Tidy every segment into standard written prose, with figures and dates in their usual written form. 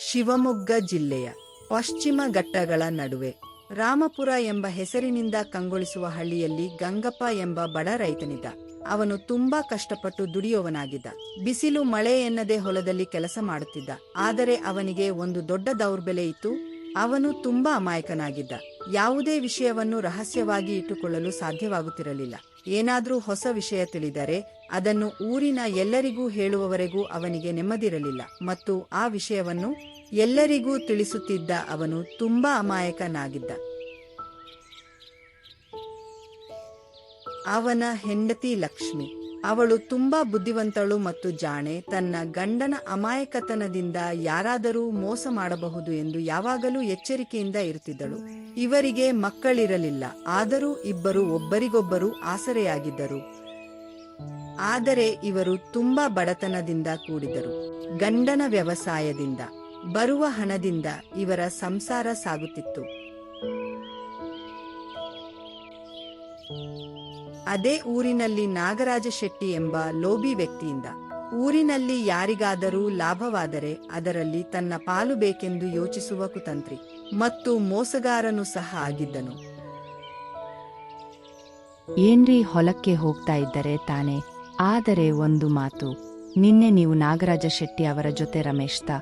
ಶಿವಮೊಗ್ಗ ಜಿಲ್ಲೆಯ ಪಶ್ಚಿಮ ಘಟ್ಟಗಳ ನಡುವೆ ರಾಮಪುರ ಎಂಬ ಹೆಸರಿನಿಂದ ಕಂಗೊಳಿಸುವ ಹಳ್ಳಿಯಲ್ಲಿ ಗಂಗಪ್ಪ ಎಂಬ ಬಡ ರೈತನಿದ್ದ. ಅವನು ತುಂಬಾ ಕಷ್ಟಪಟ್ಟು ದುಡಿಯುವವನಾಗಿದ್ದ. ಬಿಸಿಲು ಮಳೆ ಎನ್ನದೆ ಹೊಲದಲ್ಲಿ ಕೆಲಸ ಮಾಡುತ್ತಿದ್ದ. ಆದರೆ ಅವನಿಗೆ ಒಂದು ದೊಡ್ಡ ದೌರ್ಬಲ್ಯ ಇತ್ತು. ಅವನು ತುಂಬಾ ಅಮಾಯಕನಾಗಿದ್ದ. ಯಾವುದೇ ವಿಷಯವನ್ನು ರಹಸ್ಯವಾಗಿ ಇಟ್ಟುಕೊಳ್ಳಲು ಸಾಧ್ಯವಾಗುತ್ತಿರಲಿಲ್ಲ. ಏನಾದ್ರೂ ಹೊಸ ವಿಷಯ ತಿಳಿದರೆ ಅದನ್ನು ಊರಿನ ಎಲ್ಲರಿಗೂ ಹೇಳುವವರೆಗೂ ಅವನಿಗೆ ನೆಮ್ಮದಿರಲಿಲ್ಲ. ಮತ್ತು ಆ ವಿಷಯವನ್ನು ಎಲ್ಲರಿಗೂ ತಿಳಿಸುತ್ತಿದ್ದ ಅವನು ತುಂಬಾ ಅಮಾಯಕನಾಗಿದ್ದ. ಅವನ ಹೆಂಡತಿ ಲಕ್ಷ್ಮಿ. ಅವಳು ತುಂಬಾ ಬುದ್ಧಿವಂತಳು ಮತ್ತು ಜಾಣೆ. ತನ್ನ ಗಂಡನ ಅಮಾಯಕತನದಿಂದ ಯಾರಾದರೂ ಮೋಸ ಮಾಡಬಹುದು ಎಂದು ಯಾವಾಗಲೂ ಎಚ್ಚರಿಕೆಯಿಂದ ಇರುತ್ತಿದ್ದಳು. ಇವರಿಗೆ ಮಕ್ಕಳಿರಲಿಲ್ಲ. ಆದರೂ ಇಬ್ಬರು ಒಬ್ಬರಿಗೊಬ್ಬರು ಆಸರೆಯಾಗಿದ್ದರು. ಆದರೆ ಇವರು ತುಂಬಾ ಬಡತನದಿಂದ ಕೂಡಿದರು. ಗಂಡನ ವ್ಯವಸಾಯದಿಂದ ಬರುವ ಹಣದಿಂದ ಇವರ ಸಂಸಾರ ಸಾಗುತ್ತಿತ್ತು. ಅದೇ ಊರಿನಲ್ಲಿ ನಾಗರಾಜ ಶೆಟ್ಟಿ ಎಂಬ ಲೋಭಿ ವ್ಯಕ್ತಿಯಿಂದ ಊರಿನಲ್ಲಿ ಯಾರಿಗಾದರೂ ಲಾಭವಾದರೆ ಅದರಲ್ಲಿ ತನ್ನ ಪಾಲು ಬೇಕೆಂದು ಯೋಚಿಸುವ ಕುತಂತ್ರಿ ಮತ್ತು ಮೋಸಗಾರನು ಸಹ ಆಗಿದ್ದನು. ಏನ್ರಿ, ಹೊಲಕ್ಕೆ ಹೋಗ್ತಾ ಇದ್ದರೆ ತಾನೆ? ಆದರೆ ಒಂದು ಮಾತು, ನಿನ್ನೆ ನೀವು ನಾಗರಾಜ ಶೆಟ್ಟಿ ಅವರ ಜೊತೆ ರಮೇಶ್ತಾ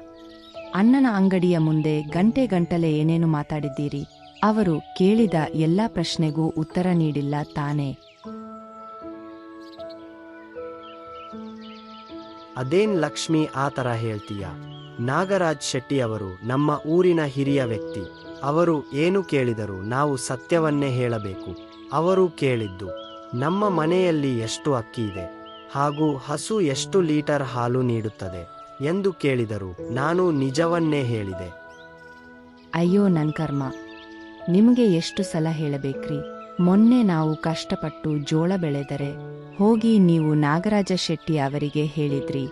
ಅಣ್ಣನ ಅಂಗಡಿಯ ಮುಂದೆ ಗಂಟೆಗಟ್ಟಲೆ ಏನೇನು ಮಾತಾಡಿದ್ದೀರಿ? ಅವರು ಕೇಳಿದ ಎಲ್ಲಾ ಪ್ರಶ್ನೆಗೂ ಉತ್ತರ ನೀಡಿಲ್ಲ ತಾನೆ? ಅದೇನ್ ಲಕ್ಷ್ಮಿ ಆ ಥರ ಹೇಳ್ತೀಯ? ನಾಗರಾಜ್ ಶೆಟ್ಟಿ ಅವರು ನಮ್ಮ ಊರಿನ ಹಿರಿಯ ವ್ಯಕ್ತಿ. ಅವರು ಏನು ಕೇಳಿದರೂ ನಾವು ಸತ್ಯವನ್ನೇ ಹೇಳಬೇಕು. ಅವರು ಕೇಳಿದ್ದು ನಮ್ಮ ಮನೆಯಲ್ಲಿ ಎಷ್ಟು ಅಕ್ಕಿ ಇದೆ ಹಾಗೂ ಹಸು ಎಷ್ಟು ಲೀಟರ್ ಹಾಲು ನೀಡುತ್ತದೆ ಎಂದು ಕೇಳಿದರು. ನಾನು ನಿಜವನ್ನೇ ಹೇಳಿದೆ. ಅಯ್ಯೋ ನನ್ ಕರ್ಮ, ನಿಮಗೆ ಎಷ್ಟು ಸಲ ಹೇಳಬೇಕ್ರಿ? ಮೊನ್ನೆ ನಾವು ಕಷ್ಟಪಟ್ಟು ಜೋಳ ಬೆಳೆದರೆ ಹೋಗಿ ನೀವು ನಾಗರಾಜ ಶೆಟ್ಟಿ ಅವರಿಗೆ ಹೇಳಿದ್ರಿ.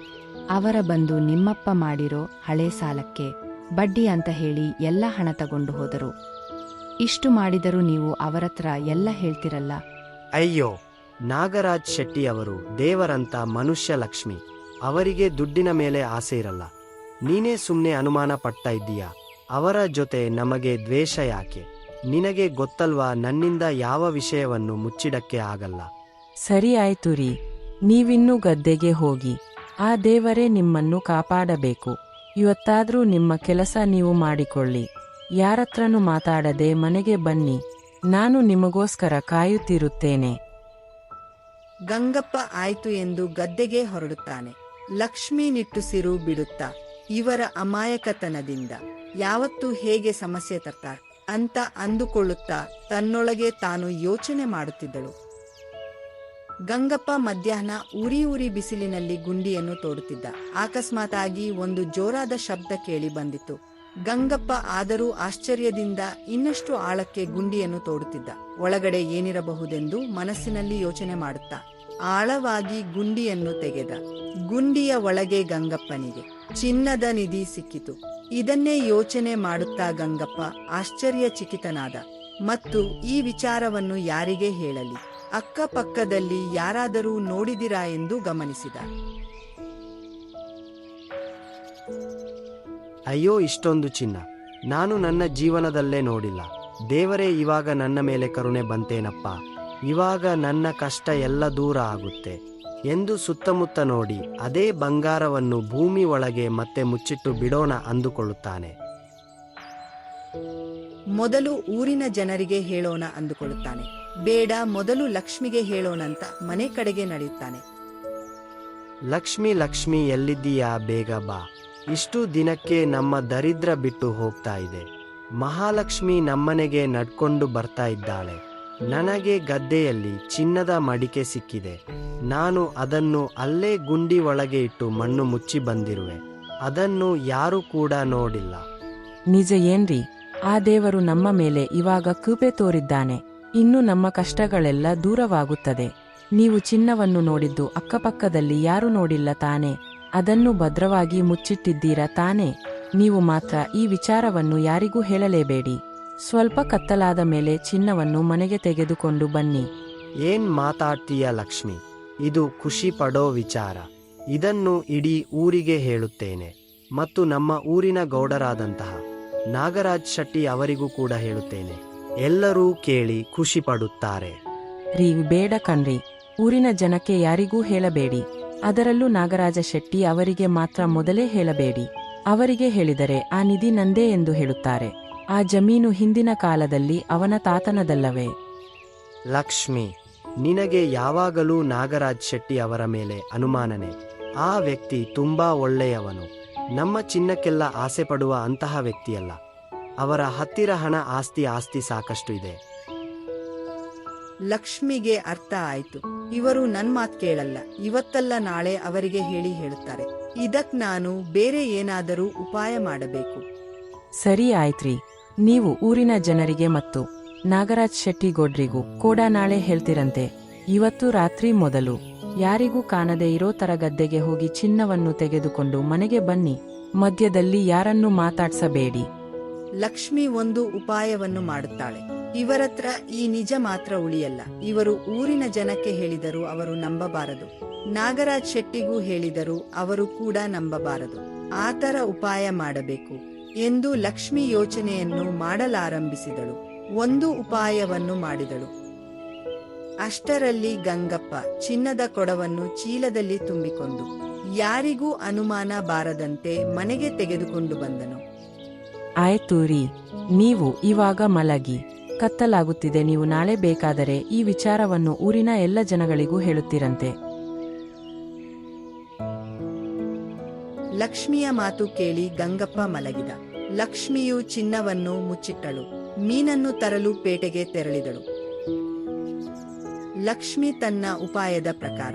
ಅವರ ಬಂದು ನಿಮ್ಮಪ್ಪ ಮಾಡಿರೋ ಹಳೆ ಸಾಲಕ್ಕೆ ಬಡ್ಡಿ ಅಂತ ಹೇಳಿ ಎಲ್ಲ ಹಣ ತಗೊಂಡು ಹೋದರು. ಇಷ್ಟು ಮಾಡಿದರೂ ನೀವು ಅವರತ್ರ ಎಲ್ಲ ಹೇಳ್ತಿರಲ್ಲ. ಅಯ್ಯೋ, ನಾಗರಾಜ್ ಶೆಟ್ಟಿ ಅವರು ದೇವರಂತ ಮನುಷ್ಯ ಲಕ್ಷ್ಮಿ. ಅವರಿಗೆ ದುಡ್ಡಿನ ಮೇಲೆ ಆಸೆ ಇರಲ್ಲ. ನೀನೇ ಸುಮ್ಮನೆ ಅನುಮಾನ ಪಡ್ತಾ ಇದ್ದೀಯಾ? ಅವರ ಜೊತೆ ನಮಗೆ ದ್ವೇಷ ಯಾಕೆ? ನಿನಗೆ ಗೊತ್ತಲ್ವಾ, ನನ್ನಿಂದ ಯಾವ ವಿಷಯವನ್ನು ಮುಚ್ಚಿಡಕ್ಕೆ ಆಗಲ್ಲ. ಸರಿ ಆಯ್ತು ರೀ, ನೀವಿನ್ನೂ ಗದ್ದೆಗೆ ಹೋಗಿ. ಆ ದೇವರೇ ನಿಮ್ಮನ್ನು ಕಾಪಾಡಬೇಕು. ಇವತ್ತಾದ್ರೂ ನಿಮ್ಮ ಕೆಲಸ ನೀವು ಮಾಡಿಕೊಳ್ಳಿ. ಯಾರತ್ರನೂ ಮಾತಾಡದೆ ಮನೆಗೆ ಬನ್ನಿ. ನಾನು ನಿಮಗೋಸ್ಕರ ಕಾಯುತ್ತಿರುತ್ತೇನೆ. ಗಂಗಪ್ಪ ಆಯ್ತು ಎಂದು ಗದ್ದೆಗೆ ಹೊರಡುತ್ತಾನೆ. ಲಕ್ಷ್ಮಿ ನಿಟ್ಟುಸಿರು ಬಿಡುತ್ತಾ ಇವರ ಅಮಾಯಕತನದಿಂದ ಯಾವತ್ತೂ ಹೇಗೆ ಸಮಸ್ಯೆ ತರ್ತಾರೆ ಅಂತ ಅಂದುಕೊಳ್ಳುತ್ತಾ ತನ್ನೊಳಗೆ ತಾನು ಯೋಚನೆ ಮಾಡುತ್ತಿದ್ದಳು. ಗಂಗಪ್ಪ ಮಧ್ಯಾಹ್ನ ಉರಿ ಬಿಸಿಲಿನಲ್ಲಿ ಗುಂಡಿಯನ್ನು ತೋಡುತ್ತಿದ್ದ. ಅಕಸ್ಮಾತಾಗಿ ಒಂದು ಜೋರಾದ ಶಬ್ದ ಕೇಳಿ ಬಂದಿತ್ತು. ಗಂಗಪ್ಪ ಆದರೂ ಆಶ್ಚರ್ಯದಿಂದ ಇನ್ನಷ್ಟು ಆಳಕ್ಕೆ ಗುಂಡಿಯನ್ನು ತೋಡುತ್ತಿದ್ದ. ಒಳಗಡೆ ಏನಿರಬಹುದೆಂದು ಮನಸ್ಸಿನಲ್ಲಿ ಯೋಚನೆ ಮಾಡುತ್ತಾ ಆಳವಾಗಿ ಗುಂಡಿಯನ್ನು ತೆಗೆದ. ಗುಂಡಿಯ ಒಳಗೆ ಗಂಗಪ್ಪನಿಗೆ ಚಿನ್ನದ ನಿಧಿ ಸಿಕ್ಕಿತು. ಇದನ್ನೇ ಯೋಚನೆ ಮಾಡುತ್ತಾ ಗಂಗಪ್ಪ ಆಶ್ಚರ್ಯಚಕಿತನಾದ. ಮತ್ತು ಈ ವಿಚಾರವನ್ನು ಯಾರಿಗೆ ಹೇಳಲಿ? ಅಕ್ಕಪಕ್ಕದಲ್ಲಿ ಯಾರಾದರೂ ನೋಡಿದಿರಾ ಎಂದು ಗಮನಿಸಿದ. ಅಯ್ಯೋ, ಇಷ್ಟೊಂದು ಚಿನ್ನ ನಾನು ನನ್ನ ಜೀವನದಲ್ಲೇ ನೋಡಿಲ್ಲ. ದೇವರೇ, ಇವಾಗ ನನ್ನ ಮೇಲೆ ಕರುಣೆ ಬಂತೇನಪ್ಪ. ಇವಾಗ ನನ್ನ ಕಷ್ಟ ಎಲ್ಲ ದೂರ ಆಗುತ್ತೆ ಎಂದು ಸುತ್ತಮುತ್ತ ನೋಡಿ ಅದೇ ಬಂಗಾರವನ್ನು ಭೂಮಿ ಒಳಗೆ ಮತ್ತೆ ಮುಚ್ಚಿಟ್ಟು ಬಿಡೋಣ ಅಂದುಕೊಳ್ಳುತ್ತಾನೆ. ಮೊದಲು ಊರಿನ ಜನರಿಗೆ ಹೇಳೋಣ ಅಂದುಕೊಳ್ಳುತ್ತಾನೆ. ಬೇಡ, ಮೊದಲು ಲಕ್ಷ್ಮಿಗೆ ಹೇಳೋಣಂತ ಮನೆ ಕಡೆಗೆ ನಡೆಯುತ್ತಾನೆ. ಲಕ್ಷ್ಮಿ, ಲಕ್ಷ್ಮಿ ಎಲ್ಲಿದ್ದೀಯಾ? ಬೇಗ ಬಾ. ಇಷ್ಟು ದಿನಕ್ಕೆ ನಮ್ಮ ದರಿದ್ರ ಬಿಟ್ಟು ಹೋಗ್ತಾ ಇದೆ. ಮಹಾಲಕ್ಷ್ಮಿ ನಮ್ಮನೆಗೆ ನಡ್ಕೊಂಡು ಬರ್ತಾ ಇದ್ದಾಳೆ. ನನಗೆ ಗದ್ದೆಯಲ್ಲಿ ಚಿನ್ನದ ಮಡಿಕೆ ಸಿಕ್ಕಿದೆ. ನಾನು ಅದನ್ನು ಅಲ್ಲೇ ಗುಂಡಿ ಒಳಗೆ ಇಟ್ಟು ಮಣ್ಣು ಮುಚ್ಚಿ ಬಂದಿರುವೆ. ಅದನ್ನು ಯಾರೂ ಕೂಡ ನೋಡಿಲ್ಲ. ನಿಜ ಏನ್ರಿ? ಆ ದೇವರು ನಮ್ಮ ಮೇಲೆ ಇವಾಗ ಕೃಪೆ ತೋರಿದ್ದಾನೆ. ಇನ್ನು ನಮ್ಮ ಕಷ್ಟಗಳೆಲ್ಲ ದೂರವಾಗುತ್ತದೆ. ನೀವು ಚಿನ್ನವನ್ನು ನೋಡಿದ್ದು ಅಕ್ಕಪಕ್ಕದಲ್ಲಿ ಯಾರೂ ನೋಡಿಲ್ಲ ತಾನೆ? ಅದನ್ನು ಭದ್ರವಾಗಿ ಮುಚ್ಚಿಟ್ಟಿದ್ದೀರಾ ತಾನೆ? ನೀವು ಮಾತ್ರ ಈ ವಿಚಾರವನ್ನು ಯಾರಿಗೂ ಹೇಳಲೇಬೇಡಿ. ಸ್ವಲ್ಪ ಕತ್ತಲಾದ ಮೇಲೆ ಚಿನ್ನವನ್ನು ಮನೆಗೆ ತೆಗೆದುಕೊಂಡು ಬನ್ನಿ. ಏನ್ ಮಾತಾಡ್ತೀಯ ಲಕ್ಷ್ಮಿ? ಇದು ಖುಷಿ ಪಡೋ ವಿಚಾರ. ಇದನ್ನು ಇಡೀ ಊರಿಗೆ ಹೇಳುತ್ತೇನೆ. ಮತ್ತು ನಮ್ಮ ಊರಿನ ಗೌಡರಾದಂತಹ ನಾಗರಾಜ್ ಶೆಟ್ಟಿ ಅವರಿಗೂ ಕೂಡ ಹೇಳುತ್ತೇನೆ. ಎಲ್ಲರೂ ಕೇಳಿ ಖುಷಿ ಪಡುತ್ತಾರೆ. ರೀ ಬೇಡ ಕಣ್ರಿ, ಊರಿನ ಜನಕ್ಕೆ ಯಾರಿಗೂ ಹೇಳಬೇಡಿ. ಅದರಲ್ಲೂ ನಾಗರಾಜ ಶೆಟ್ಟಿ ಅವರಿಗೆ ಮಾತ್ರ ಮೊದಲೇ ಹೇಳಬೇಡಿ. ಅವರಿಗೆ ಹೇಳಿದರೆ ಆ ನಿಧಿ ನಂದೇ ಎಂದು ಹೇಳುತ್ತಾರೆ. ಆ ಜಮೀನು ಹಿಂದಿನ ಕಾಲದಲ್ಲಿ ಅವನ ತಾತನದಲ್ಲವೇ? ಲಕ್ಷ್ಮಿ, ನಿನಗೆ ಯಾವಾಗಲೂ ನಾಗರಾಜ್ ಶೆಟ್ಟಿ ಅವರ ಮೇಲೆ ಅನುಮಾನನೆ. ಆ ವ್ಯಕ್ತಿ ತುಂಬಾ ಒಳ್ಳೆಯವನು. ನಮ್ಮ ಚಿನ್ನಕ್ಕೆಲ್ಲ ಆಸೆ ಪಡುವ ಅಂತಹ ವ್ಯಕ್ತಿಯಲ್ಲ. ಅವರ ಹತ್ತಿರ ಹಣ ಆಸ್ತಿ ಸಾಕಷ್ಟು ಇದೆ. ಲಕ್ಷ್ಮಿಗೆ ಅರ್ಥ ಆಯ್ತು. ಇವರು ನನ್ ಮಾತ್ ಕೇಳಲ್ಲ. ಇವತ್ತಲ್ಲ ನಾಳೆ ಅವರಿಗೆ ಹೇಳುತ್ತಾರೆ. ಇದಕ್ ನಾನು ಬೇರೆ ಏನಾದರೂ ಉಪಾಯ ಮಾಡಬೇಕು. ಸರಿ ಆಯ್ತ್ರಿ, ನೀವು ಊರಿನ ಜನರಿಗೆ ಮತ್ತು ನಾಗರಾಜ್ ಶೆಟ್ಟಿ ಗೌಡ್ರಿಗೂ ಕೂಡ ನಾಳೆ ಹೇಳ್ತಿರಂತೆ. ಇವತ್ತು ರಾತ್ರಿ ಮೊದಲು ಯಾರಿಗೂ ಕಾಣದೇ ಇರೋ ತರ ಗದ್ದೆಗೆ ಹೋಗಿ ಚಿನ್ನವನ್ನು ತೆಗೆದುಕೊಂಡು ಮನೆಗೆ ಬನ್ನಿ. ಮಧ್ಯದಲ್ಲಿ ಯಾರನ್ನೂ ಮಾತಾಡ್ಸಬೇಡಿ. ಲಕ್ಷ್ಮಿ ಒಂದು ಉಪಾಯವನ್ನು ಮಾಡುತ್ತಾಳೆ. ಇವರತ್ರ ಈ ನಿಜ ಮಾತ್ರ ಉಳಿಯಲ್ಲ. ಇವರು ಊರಿನ ಜನಕ್ಕೆ ಹೇಳಿದರೂ ಅವರು ನಂಬಬಾರದು. ನಾಗರಾಜ್ ಶೆಟ್ಟಿಗೂ ಹೇಳಿದರೂ ಅವರು ಕೂಡ ನಂಬಬಾರದು. ಆತರ ಉಪಾಯ ಮಾಡಬೇಕು ಎಂದು ಲಕ್ಷ್ಮಿ ಯೋಚನೆಯನ್ನು ಮಾಡಲಾರಂಭಿಸಿದಳು. ಒಂದು ಉಪಾಯವನ್ನು ಮಾಡಿದಳು. ಅಷ್ಟರಲ್ಲಿ ಗಂಗಪ್ಪ ಚಿನ್ನದ ಕೊಡವನ್ನು ಚೀಲದಲ್ಲಿ ತುಂಬಿಕೊಂಡು ಯಾರಿಗೂ ಅನುಮಾನ ಬಾರದಂತೆ ಮನೆಗೆ ತೆಗೆದುಕೊಂಡು ಬಂದನು. ಆಯ್ತು ರೀ, ನೀವು ಇವಾಗ ಮಲಗಿ. ಕತ್ತಲಾಗುತ್ತಿದೆ. ನೀವು ನಾಳೆ ಬೇಕಾದರೆ ಈ ವಿಚಾರವನ್ನು ಊರಿನ ಎಲ್ಲ ಜನಗಳಿಗೂ ಹೇಳುತ್ತೀರಂತೆ. ಲಕ್ಷ್ಮಿಯ ಮಾತು ಕೇಳಿ ಗಂಗಪ್ಪ ಮಲಗಿದ. ಲಕ್ಷ್ಮಿಯು ಚಿನ್ನವನ್ನು ಮುಚ್ಚಿಟ್ಟಳು. ಮೀನನ್ನು ತರಲು ಪೇಟೆಗೆ ತೆರಳಿದಳು. ಲಕ್ಷ್ಮಿ ತನ್ನ ಉಪಾಯದ ಪ್ರಕಾರ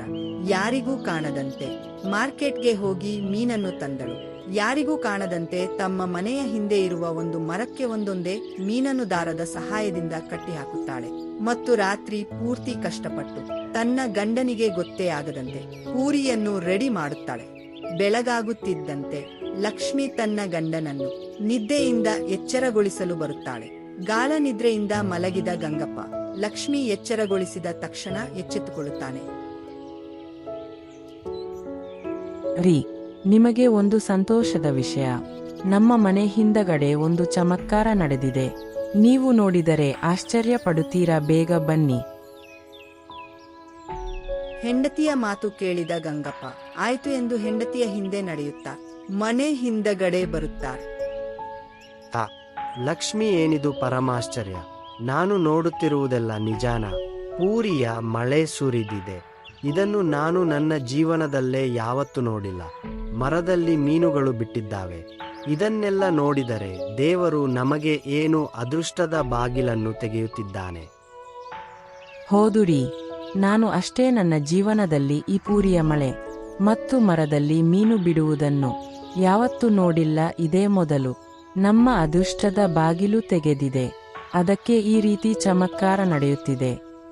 ಯಾರಿಗೂ ಕಾಣದಂತೆ ಮಾರ್ಕೆಟ್ಗೆ ಹೋಗಿ ಮೀನನ್ನು ತಂದಳು. ಯಾರಿಗೂ ಕಾಣದಂತೆ ತಮ್ಮ ಮನೆಯ ಹಿಂದೆ ಇರುವ ಒಂದು ಮರಕ್ಕೆ ಒಂದೊಂದೇ ಮೀನನ್ನು ದಾರದ ಸಹಾಯದಿಂದ ಕಟ್ಟಿ ಹಾಕುತ್ತಾಳೆ. ಮತ್ತು ರಾತ್ರಿ ಪೂರ್ತಿ ಕಷ್ಟಪಟ್ಟು ತನ್ನ ಗಂಡನಿಗೆ ಗೊತ್ತೇ ಆಗದಂತೆ ಪೂರಿಯನ್ನು ರೆಡಿ ಮಾಡುತ್ತಾಳೆ. ಬೆಳಗಾಗುತ್ತಿದ್ದಂತೆ ಲಕ್ಷ್ಮಿ ತನ್ನ ಗಂಡನನ್ನು ನಿದ್ದೆಯಿಂದ ಎಚ್ಚರಗೊಳಿಸಲು ಬರುತ್ತಾಳೆ. ಗಾಢ ನಿದ್ರೆಯಿಂದ ಮಲಗಿದ ಗಂಗಪ್ಪ ಲಕ್ಷ್ಮಿ ಎಚ್ಚರಗೊಳಿಸಿದ ತಕ್ಷಣ ಎಚ್ಚೆತ್ತುಕೊಳ್ಳುತ್ತಾನೆ. ರೀ, ನಿಮಗೆ ಒಂದು ಸಂತೋಷದ ವಿಷಯ. ನಮ್ಮ ಮನೆ ಹಿಂದಗಡೆ ಒಂದು ಚಮತ್ಕಾರ ನಡೆದಿದೆ. ನೀವು ನೋಡಿದರೆ ಆಶ್ಚರ್ಯ ಪಡುತ್ತೀರಾ. ಬೇಗ ಬನ್ನಿ. ಹೆಂಡತಿಯ ಮಾತು ಕೇಳಿದ ಗಂಗಪ್ಪ ಆಯ್ತು ಎಂದು ಹೆಂಡತಿಯ ಹಿಂದೆ ನಡೆಯುತ್ತಾ ಮನೆ ಹಿಂದಗಡೆ ಬರುತ್ತಾರೆ. ಲಕ್ಷ್ಮಿ, ಏನಿದು ಪರಮಾಶ್ಚರ್ಯ! ನಾನು ನೋಡುತ್ತಿರುವುದೆಲ್ಲ ನಿಜಾನ? ಪೂರಿಯ ಮಳೆ ಸುರಿದಿದೆ. ಇದನ್ನು ನಾನು ನನ್ನ ಜೀವನದಲ್ಲೇ ಯಾವತ್ತೂ ನೋಡಿಲ್ಲ. ಮರದಲ್ಲಿ ಮೀನುಗಳು ಬಿಟ್ಟಿದ್ದಾವೆ. ಇದನ್ನೆಲ್ಲ ನೋಡಿದರೆ ದೇವರು ನಮಗೆ ಏನು ಅದೃಷ್ಟದ ಬಾಗಿಲನ್ನು ತೆಗೆಯುತ್ತಿದ್ದಾನೆ. ಹೌದು ರೀ, ನಾನು ಅಷ್ಟೇ ನನ್ನ ಜೀವನದಲ್ಲಿ ಈ ಪೂರಿಯ ಮಳೆ ಮತ್ತು ಮರದಲ್ಲಿ ಮೀನು ಬಿಡುವುದನ್ನು ಯಾವತ್ತೂ ನೋಡಿಲ್ಲ. ಇದೇ ಮೊದಲು. ನಮ್ಮ ಅದೃಷ್ಟದ ಬಾಗಿಲು ತೆಗೆದಿದೆ. ಅದಕ್ಕೆ ಈ ರೀತಿ ಚಮತ್ಕಾರ ನಡೆಯುತ್ತಿದೆ.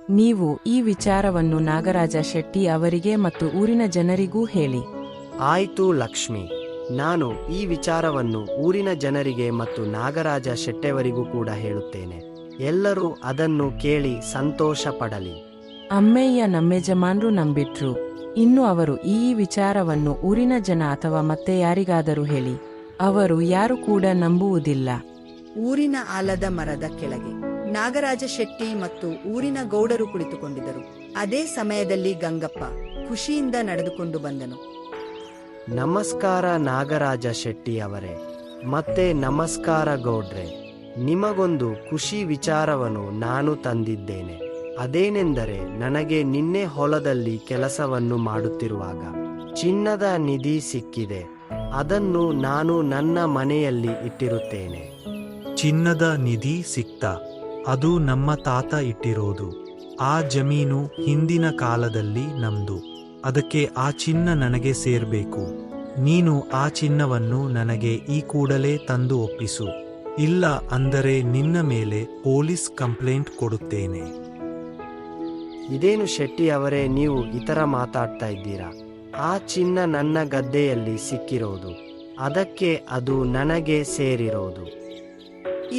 ನೀವು ಈ ವಿಚಾರವನ್ನು ನಾಗರಾಜ ಶೆಟ್ಟಿ ಅವರಿಗೆ ಮತ್ತು ಊರಿನ ಜನರಿಗೂ ಹೇಳಿ. ಆಯ್ತು ಲಕ್ಷ್ಮಿ, ನಾನು ಈ ವಿಚಾರವನ್ನು ಊರಿನ ಜನರಿಗೆ ಮತ್ತು ನಾಗರಾಜ ಶೆಟ್ಟಿಯವರಿಗೂ ಕೂಡ ಹೇಳುತ್ತೇನೆ. ಎಲ್ಲರೂ ಅದನ್ನು ಕೇಳಿ ಸಂತೋಷ ಪಡಲಿ. ಅಮ್ಮಯ್ಯ, ನಮ್ಮೆಜಮಾನ್ರು ನಂಬಿಟ್ರು. ಇನ್ನು ಅವರು ಈ ವಿಚಾರವನ್ನು ಊರಿನ ಜನ ಅಥವಾ ಮತ್ತೆ ಯಾರಿಗಾದರೂ ಹೇಳಿ. ಅವರು ಯಾರು ಕೂಡ ನಂಬುವುದಿಲ್ಲ. ಊರಿನ ಆಲದ ಮರದ ಕೆಳಗೆ ನಾಗರಾಜ ಶೆಟ್ಟಿ ಮತ್ತು ಊರಿನ ಗೌಡರು ಕುಳಿತುಕೊಂಡಿದ್ದರು. ಅದೇ ಸಮಯದಲ್ಲಿ ಗಂಗಪ್ಪ ಖುಷಿಯಿಂದ ನಡೆದುಕೊಂಡು ಬಂದನು. ನಮಸ್ಕಾರ ನಾಗರಾಜ ಶೆಟ್ಟಿ ಅವರೇ, ಮತ್ತೆ ನಮಸ್ಕಾರ ಗೌಡ್ರೆ. ನಿಮಗೊಂದು ಖುಷಿ ವಿಚಾರವನ್ನು ನಾನು ತಂದಿದ್ದೇನೆ. ಅದೇನೆಂದರೆ, ನನಗೆ ನಿನ್ನೆ ಹೊಲದಲ್ಲಿ ಕೆಲಸವನ್ನು ಮಾಡುತ್ತಿರುವಾಗ ಚಿನ್ನದ ನಿಧಿ ಸಿಕ್ಕಿದೆ. ಅದನ್ನು ನಾನು ನನ್ನ ಮನೆಯಲ್ಲಿ ಇಟ್ಟಿರುತ್ತೇನೆ. ಚಿನ್ನದ ನಿಧಿ ಸಿಕ್ತ? ಅದು ನಮ್ಮ ತಾತ ಇಟ್ಟಿರೋದು. ಆ ಜಮೀನು ಹಿಂದಿನ ಕಾಲದಲ್ಲಿ ನಮ್ದು. ಅದಕ್ಕೆ ಆ ಚಿನ್ನ ನನಗೆ ಸೇರ್ಬೇಕು. ನೀನು ಆ ಚಿನ್ನವನ್ನು ನನಗೆ ಈ ಕೂಡಲೇ ತಂದು ಒಪ್ಪಿಸು. ಇಲ್ಲ ಅಂದರೆ ನಿನ್ನ ಮೇಲೆ ಪೊಲೀಸ್ ಕಂಪ್ಲೇಂಟ್ ಕೊಡುತ್ತೇನೆ. ಇದೇನು ಶೆಟ್ಟಿ ಅವರೇ, ನೀವು ಇತರ ಮಾತಾಡ್ತಾ ಇದ್ದೀರಾ? ಆ ಚಿನ್ನ ನನ್ನ ಗದ್ದೆಯಲ್ಲಿ ಸಿಕ್ಕಿರೋದು. ಅದಕ್ಕೆ ಅದು ನನಗೆ ಸೇರಿರೋದು.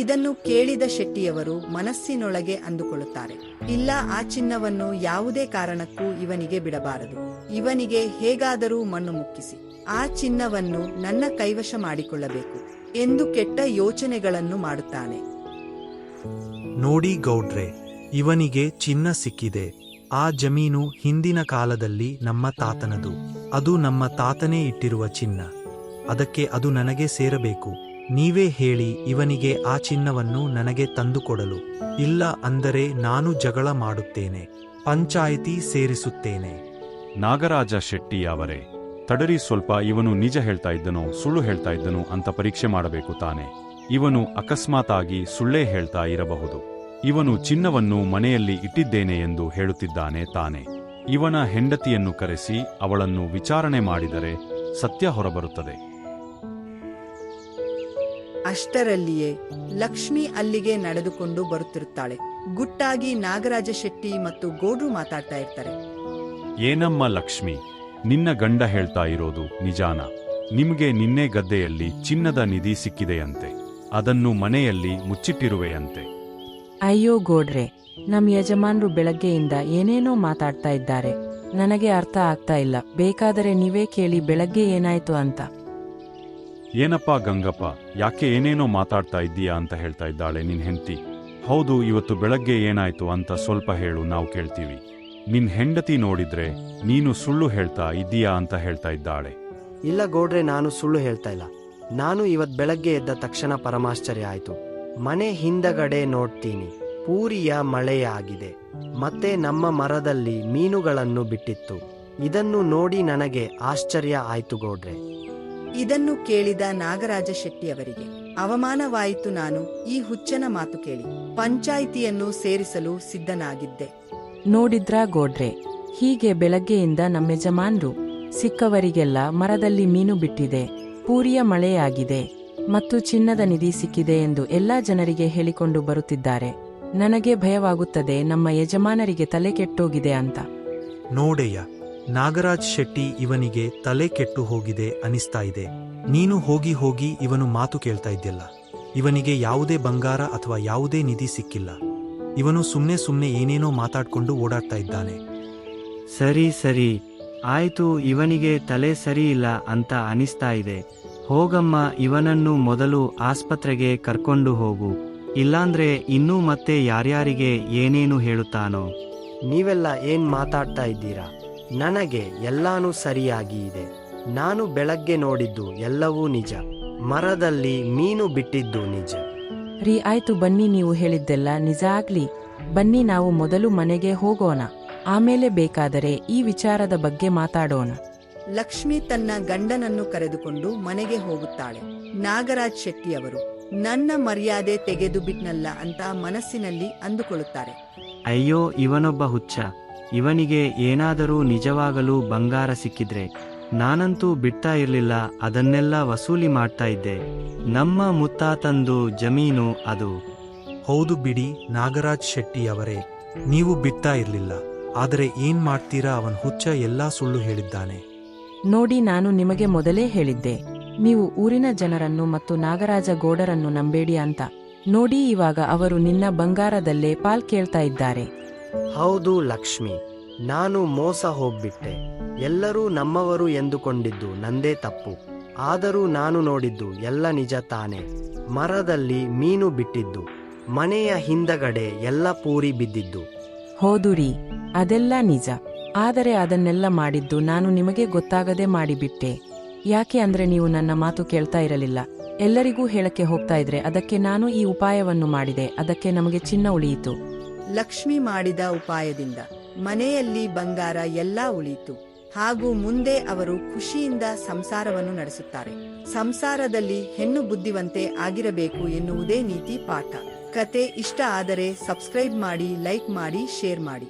ಇದನ್ನು ಕೇಳಿದ ಶೆಟ್ಟಿಯವರು ಮನಸ್ಸಿನೊಳಗೆ ಅಂದುಕೊಳ್ಳುತ್ತಾರೆ, ಇಲ್ಲ, ಆ ಚಿನ್ನವನ್ನು ಯಾವುದೇ ಕಾರಣಕ್ಕೂ ಇವನಿಗೆ ಬಿಡಬಾರದು. ಇವನಿಗೆ ಹೇಗಾದರೂ ಮಣ್ಣು ಮುಕ್ಕಿಸಿ ಆ ಚಿನ್ನವನ್ನು ನನ್ನ ಕೈವಶ ಮಾಡಿಕೊಳ್ಳಬೇಕು ಎಂದು ಕೆಟ್ಟ ಯೋಚನೆಗಳನ್ನು ಮಾಡುತ್ತಾನೆ. ನೋಡಿ ಗೌಡ್ರೆ, ಇವನಿಗೆ ಚಿನ್ನ ಸಿಕ್ಕಿದೆ. ಆ ಜಮೀನು ಹಿಂದಿನ ಕಾಲದಲ್ಲಿ ನಮ್ಮ ತಾತನದು. ಅದು ನಮ್ಮ ತಾತನೇ ಇಟ್ಟಿರುವ ಚಿನ್ನ. ಅದಕ್ಕೆ ಅದು ನನಗೆ ಸೇರಬೇಕು. ನೀವೇ ಹೇಳಿ ಇವನಿಗೆ ಆ ಚಿನ್ನವನ್ನು ನನಗೆ ತಂದುಕೊಡಲು. ಇಲ್ಲ ಅಂದರೆ ನಾನು ಜಗಳ ಮಾಡುತ್ತೇನೆ, ಪಂಚಾಯಿತಿ ಸೇರಿಸುತ್ತೇನೆ. ನಾಗರಾಜ ಶೆಟ್ಟಿ ಅವರೇ, ತಡರಿ ಸ್ವಲ್ಪ. ಇವನು ನಿಜ ಹೇಳ್ತಾ ಇದ್ದನೋ ಸುಳ್ಳು ಹೇಳ್ತಾ ಇದ್ದನೋ ಅಂತ ಪರೀಕ್ಷೆ ಮಾಡಬೇಕು ತಾನೆ. ಇವನು ಅಕಸ್ಮಾತಾಗಿ ಸುಳ್ಳೇ ಹೇಳ್ತಾ ಇರಬಹುದು. ಇವನು ಚಿನ್ನವನ್ನು ಮನೆಯಲ್ಲಿ ಇಟ್ಟಿದ್ದೇನೆ ಎಂದು ಹೇಳುತ್ತಿದ್ದಾನೆ ತಾನೆ. ಇವನ ಹೆಂಡತಿಯನ್ನು ಕರೆಸಿ ಅವಳನ್ನು ವಿಚಾರಣೆ ಮಾಡಿದರೆ ಸತ್ಯ ಹೊರಬರುತ್ತದೆ. ಅಷ್ಟರಲ್ಲಿಯೇ ಲಕ್ಷ್ಮಿ ಅಲ್ಲಿಗೆ ನಡೆದುಕೊಂಡು ಬರುತ್ತಿರುತ್ತಾಳೆ. ಗುಟ್ಟಾಗಿ ನಾಗರಾಜ ಶೆಟ್ಟಿ ಮತ್ತು ಗೌಡ್ರು ಮಾತಾಡ್ತಾ ಇರ್ತಾರೆ. ಏನಮ್ಮ ಲಕ್ಷ್ಮಿ, ನಿನ್ನ ಗಂಡ ಹೇಳ್ತಾ ಇರೋದು ನಿಜಾನ? ನಿಮ್ಗೆ ನಿನ್ನೆ ಗದ್ದೆಯಲ್ಲಿ ಚಿನ್ನದ ನಿಧಿ ಸಿಕ್ಕಿದೆಯಂತೆ, ಅದನ್ನು ಮನೆಯಲ್ಲಿ ಮುಚ್ಚಿಟ್ಟಿರುವೆಯಂತೆ. ಅಯ್ಯೋ ಗೋಡ್ರೆ, ನಮ್ ಯಜಮಾನ್ರು ಬೆಳಗ್ಗೆಯಿಂದ ಏನೇನೋ ಮಾತಾಡ್ತಾ ಇದ್ದಾರೆ. ನನಗೆ ಅರ್ಥ ಆಗ್ತಾ ಇಲ್ಲ. ಬೇಕಾದರೆ ನೀವೇ ಕೇಳಿ ಬೆಳಗ್ಗೆ ಏನಾಯ್ತು ಅಂತ. ಏನಪ್ಪಾ ಗಂಗಪ್ಪ, ಯಾಕೆ ಏನೇನೋ ಮಾತಾಡ್ತಾ ಇದ್ದೀಯಾ ಅಂತ ಹೇಳ್ತಾ ಇದ್ದಾಳೆ ನಿನ್ ಹೆಂಡತಿ. ಹೌದು, ಇವತ್ತು ಬೆಳಗ್ಗೆ ಏನಾಯ್ತು ಅಂತ ಸ್ವಲ್ಪ ಹೇಳು, ನಾವು ಕೇಳ್ತೀವಿ. ನಿನ್ ಹೆಂಡತಿ ನೋಡಿದ್ರೆ ನೀನು ಸುಳ್ಳು ಹೇಳ್ತಾ ಇದ್ದೀಯಾ ಅಂತ ಹೇಳ್ತಾ ಇದ್ದಾಳೆ. ಇಲ್ಲ ಗೌಡ್ರೆ, ನಾನು ಸುಳ್ಳು ಹೇಳ್ತಾ ಇಲ್ಲ. ನಾನು ಇವತ್ ಬೆಳಗ್ಗೆ ಎದ್ದ ತಕ್ಷಣ ಪರಮಾಶ್ಚರ್ಯ ಆಯ್ತು. ಮನೆ ಹಿಂದಗಡೆ ನೋಡ್ತೀನಿ, ಪೂರಿಯ ಮಳೆಯಾಗಿದೆ. ಮತ್ತೆ ನಮ್ಮ ಮರದಲ್ಲಿ ಮೀನುಗಳನ್ನು ಬಿಟ್ಟಿತ್ತು. ಇದನ್ನು ನೋಡಿ ನನಗೆ ಆಶ್ಚರ್ಯ ಆಯ್ತು ಗೌಡ್ರೆ. ಇದನ್ನು ಕೇಳಿದ ನಾಗರಾಜ ಶೆಟ್ಟಿಯವರಿಗೆ ಅವಮಾನವಾಯಿತು. ನಾನು ಈ ಹುಚ್ಚನ ಮಾತು ಕೇಳಿ ಪಂಚಾಯಿತಿಯನ್ನು ಸೇರಿಸಲು ಸಿದ್ಧನಾಗಿದ್ದೆ. ನೋಡಿದ್ರಾ ಗೋಡ್ರೆ, ಹೀಗೆ ಬೆಳಗ್ಗೆಯಿಂದ ನಮ್ಮ ಯಜಮಾನ್ರು ಸಿಕ್ಕವರಿಗೆಲ್ಲ ಮರದಲ್ಲಿ ಮೀನು ಬಿಟ್ಟಿದೆ, ಪೂರಿಯ ಮಳೆಯಾಗಿದೆ ಮತ್ತು ಚಿನ್ನದ ನಿಧಿ ಸಿಕ್ಕಿದೆ ಎಂದು ಎಲ್ಲಾ ಜನರಿಗೆ ಹೇಳಿಕೊಂಡು ಬರುತ್ತಿದ್ದಾರೆ. ನನಗೆ ಭಯವಾಗುತ್ತದೆ, ನಮ್ಮ ಯಜಮಾನರಿಗೆ ತಲೆ ಕೆಟ್ಟೋಗಿದೆ ಅಂತ. ನೋಡೆಯ, ನಾಗರಾಜ್ ಶೆಟ್ಟಿ ಇವನಿಗೆ ತಲೆ ಕೆಟ್ಟು ಹೋಗಿದೆ ಅನಿಸ್ತಾ ಇದೆ. ನೀನು ಹೋಗಿ ಹೋಗಿ ಇವನು ಮಾತು ಕೇಳ್ತಾ ಇದ್ಯಲ್ಲ. ಇವನಿಗೆ ಯಾವುದೇ ಬಂಗಾರ ಅಥವಾ ಯಾವುದೇ ನಿಧಿ ಸಿಕ್ಕಿಲ್ಲ. ಇವನು ಸುಮ್ನೆ ಏನೇನೋ ಮಾತಾಡ್ಕೊಂಡು ಓಡಾಡ್ತಾ ಇದ್ದಾನೆ. ಸರಿ ಆಯ್ತು, ಇವನಿಗೆ ತಲೆ ಸರಿ ಇಲ್ಲ ಅಂತ ಅನಿಸ್ತಾ ಇದೆ. ಹೋಗಮ್ಮ, ಇವನನ್ನು ಮೊದಲು ಆಸ್ಪತ್ರೆಗೆ ಕರ್ಕೊಂಡು ಹೋಗು. ಇಲ್ಲಾಂದ್ರೆ ಇನ್ನೂ ಮತ್ತೆ ಯಾರ್ಯಾರಿಗೆ ಏನೇನು ಹೇಳುತ್ತಾನೋ. ನೀವೆಲ್ಲ ಏನ್ ಮಾತಾಡ್ತಾ ಇದ್ದೀರಾ? ನನಗೆ ಎಲ್ಲಾನು ಸರಿಯಾಗಿ ಇದೆ. ನಾನು ಬೆಳಗ್ಗೆ ನೋಡಿದ್ದು ಎಲ್ಲವೂ ನಿಜ. ಮರದಲ್ಲಿ ಮೀನು ಬಿಟ್ಟಿದ್ದು ನಿಜ. ರೀ, ಆಯ್ತು ಬನ್ನಿ, ನೀವು ಹೇಳಿದ್ದೆಲ್ಲ ನಿಜ ಆಗ್ಲಿ. ಬನ್ನಿ, ನಾವು ಮೊದಲು ಮನೆಗೆ ಹೋಗೋಣ, ಆಮೇಲೆ ಬೇಕಾದರೆ ಈ ವಿಚಾರದ ಬಗ್ಗೆ ಮಾತಾಡೋಣ. ಲಕ್ಷ್ಮಿ ತನ್ನ ಗಂಡನನ್ನು ಕರೆದುಕೊಂಡು ಮನೆಗೆ ಹೋಗುತ್ತಾಳೆ. ನಾಗರಾಜ್ ಶೆಟ್ಟಿ ಅವರು ನನ್ನ ಮರ್ಯಾದೆ ತೆಗೆದು ಬಿಟ್ನಲ್ಲ ಅಂತ ಮನಸ್ಸಿನಲ್ಲಿ ಅಂದುಕೊಳ್ಳುತ್ತಾರೆ. ಅಯ್ಯೋ, ಇವನೊಬ್ಬ ಹುಚ್ಚ. ಇವನಿಗೆ ಏನಾದರೂ ನಿಜವಾಗಲೂ ಬಂಗಾರ ಸಿಕ್ಕಿದ್ರೆ ನಾನಂತೂ ಬಿಡ್ತಾ ಇರ್ಲಿಲ್ಲ. ಅದನ್ನೆಲ್ಲ ವಸೂಲಿ ಮಾಡ್ತಾ ಇದ್ದೆ. ನಮ್ಮ ಮುತ್ತಾತಂದು ಜಮೀನು ಅದು. ಹೌದು ಬಿಡಿ ನಾಗರಾಜ್ ಶೆಟ್ಟಿ ಅವರೇ, ನೀವು ಬಿಡ್ತಾ ಇರ್ಲಿಲ್ಲ. ಆದರೆ ಏನ್ ಮಾಡ್ತೀರಾ, ಅವನ್ ಹುಚ್ಚ ಎಲ್ಲಾ ಸುಳ್ಳು ಹೇಳಿದ್ದಾನೆ. ನೋಡಿ, ನಾನು ನಿಮಗೆ ಮೊದಲೇ ಹೇಳಿದ್ದೆ, ನೀವು ಊರಿನ ಜನರನ್ನು ಮತ್ತು ನಾಗರಾಜ ಗೌಡರನ್ನು ನಂಬೇಡಿ ಅಂತ. ನೋಡಿ, ಇವಾಗ ಅವರು ನಿನ್ನ ಬಂಗಾರದಲ್ಲೇ ಪಾಲ್ ಕೇಳ್ತಾ ಇದ್ದಾರೆ. ಹೌದು ಲಕ್ಷ್ಮಿ, ನಾನು ಮೋಸ ಹೋಗ್ಬಿಟ್ಟೆ. ಎಲ್ಲರೂ ನಮ್ಮವರು ಎಂದುಕೊಂಡಿದ್ದು ನಂದೇ ತಪ್ಪು. ಆದರೂ ನಾನು ನೋಡಿದ್ದು ಎಲ್ಲ ನಿಜ ತಾನೆ. ಮರದಲ್ಲಿ ಮೀನು ಬಿಟ್ಟಿದ್ದು, ಮನೆಯ ಹಿಂದಗಡೆ ಎಲ್ಲ ಪೂರಿ ಬಿದ್ದಿದ್ದು. ಹೌದು ರೀ, ಅದೆಲ್ಲ ನಿಜ. ಆದರೆ ಅದನ್ನೆಲ್ಲ ಮಾಡಿದ್ದು ನಾನು ನಿಮಗೆ ಗೊತ್ತಾಗದೆ ಮಾಡಿಬಿಟ್ಟೆ. ಯಾಕೆ ಅಂದ್ರೆ ನೀವು ನನ್ನ ಮಾತು ಕೇಳ್ತಾ ಇರಲಿಲ್ಲ. ಎಲ್ಲರಿಗೂ ಹೇಳಕ್ಕೆ ಹೋಗ್ತಾ ಇದ್ರೆ ಅದಕ್ಕೆ ನಾನು ಈ ಉಪಾಯವನ್ನು ಮಾಡಿದೆ. ಅದಕ್ಕೆ ನಮಗೆ ಚಿನ್ನ ಉಳಿಯಿತು. ಲಕ್ಷ್ಮಿ ಮಾಡಿದ ಉಪಾಯದಿಂದ ಮನೆಯಲ್ಲಿ ಬಂಗಾರ ಎಲ್ಲಾ ಉಳಿಯಿತು. ಹಾಗೂ ಮುಂದೆ ಅವರು ಖುಷಿಯಿಂದ ಸಂಸಾರವನ್ನು ನಡೆಸುತ್ತಾರೆ. ಸಂಸಾರದಲ್ಲಿ ಹೆಣ್ಣು ಬುದ್ಧಿವಂತೆ ಆಗಿರಬೇಕು ಎನ್ನುವುದೇ ನೀತಿ ಪಾಠ. ಕತೆ ಇಷ್ಟ ಆದರೆ ಸಬ್ಸ್ಕ್ರೈಬ್ ಮಾಡಿ, ಲೈಕ್ ಮಾಡಿ, ಶೇರ್ ಮಾಡಿ.